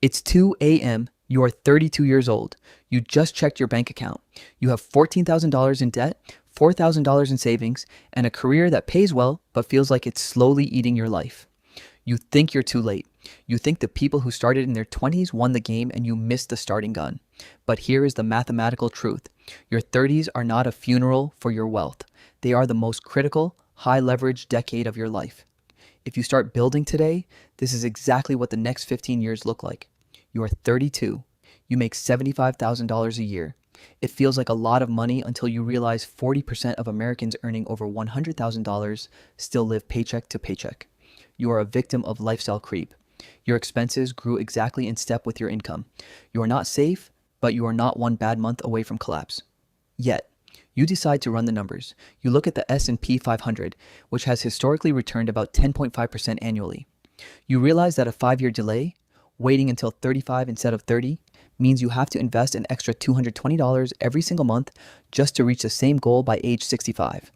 It's 2 a.m. You are 32 years old. You just checked your bank account. You have $14,000 in debt, $4,000 in savings, and a career that pays well but feels like it's slowly eating your life. You think you're too late. You think the people who started in their 20s won the game and you missed the starting gun. But here is the mathematical truth. Your 30s are not a funeral for your wealth. They are the most critical, high leverage decade of your life. If you start building today, this is exactly what the next 15 years look like. You are 32. You make $75,000 a year. It feels like a lot of money until you realize 40% of Americans earning over $100,000 still live paycheck to paycheck. You are a victim of lifestyle creep. Your expenses grew exactly in step with your income. You are not safe, but you are not one bad month away from collapse. Yet, you decide to run the numbers. You look at the S&P 500, which has historically returned about 10.5% annually. You realize that a 5-year delay, waiting until 35 instead of 30, means you have to invest an extra $220 every single month just to reach the same goal by age 65.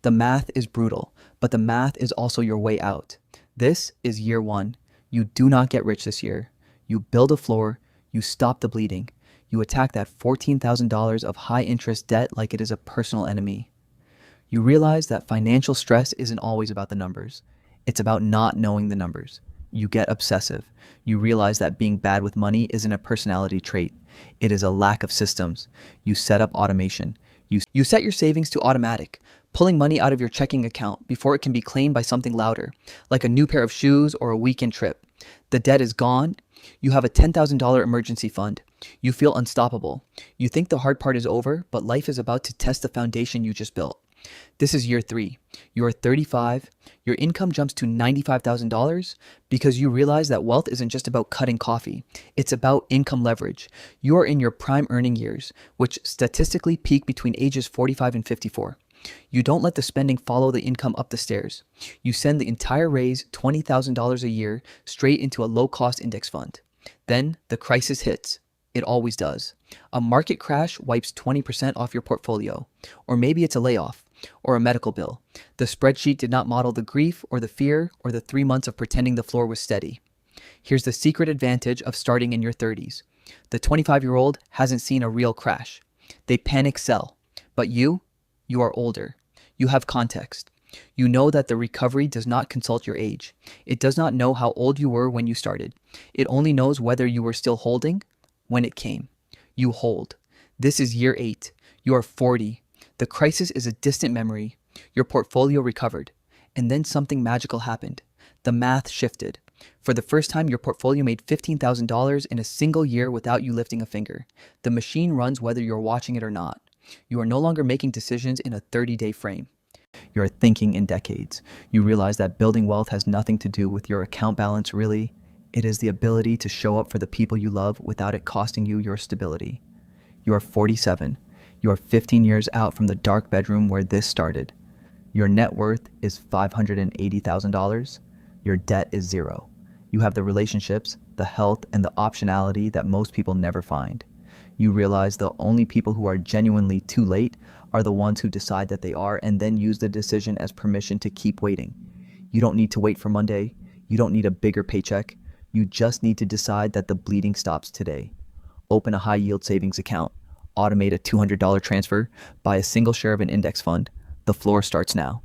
The math is brutal, but the math is also your way out. This is year one. You do not get rich this year. You build a floor, you stop the bleeding. You attack that $14,000 of high interest debt like it is a personal enemy. You realize that financial stress isn't always about the numbers. It's about not knowing the numbers. You get obsessive. You realize that being bad with money isn't a personality trait. It is a lack of systems. You set up automation. You set your savings to automatic, pulling money out of your checking account before it can be claimed by something louder, like a new pair of shoes or a weekend trip. The debt is gone. You have a $10,000 emergency fund. You feel unstoppable. You think the hard part is over, but life is about to test the foundation you just built. This is year 3. You are 35. Your income jumps to $95,000 because you realize that wealth isn't just about cutting coffee. It's about income leverage. You are in your prime earning years, which statistically peak between ages 45 and 54. You don't let the spending follow the income up the stairs. You send the entire raise, $20,000 a year, straight into a low-cost index fund. Then the crisis hits. It always does. A market crash wipes 20% off your portfolio. Or maybe it's a layoff or a medical bill. The spreadsheet did not model the grief or the fear or the 3 months of pretending the floor was steady. Here's the secret advantage of starting in your 30s. The 25-year-old hasn't seen a real crash. They panic sell. But you are older. You have context. You know that the recovery does not consult your age. It does not know how old you were when you started. It only knows whether you were still holding when it came. You hold. This is year 8. You are 40. The crisis is a distant memory. Your portfolio recovered. And then something magical happened. The math shifted. For the first time, your portfolio made $15,000 in a single year without you lifting a finger. The machine runs whether you're watching it or not. You are no longer making decisions in a 30-day frame. You are thinking in decades. You realize that building wealth has nothing to do with your account balance really. It is the ability to show up for the people you love without it costing you your stability. You are 47. You are 15 years out from the dark bedroom where this started. Your net worth is $580,000. Your debt is zero. You have the relationships, the health, and the optionality that most people never find. You realize the only people who are genuinely too late are the ones who decide that they are and then use the decision as permission to keep waiting. You don't need to wait for Monday. You don't need a bigger paycheck. You just need to decide that the bleeding stops today. Open a high-yield savings account. Automate a $200 transfer. Buy a single share of an index fund. The floor starts now.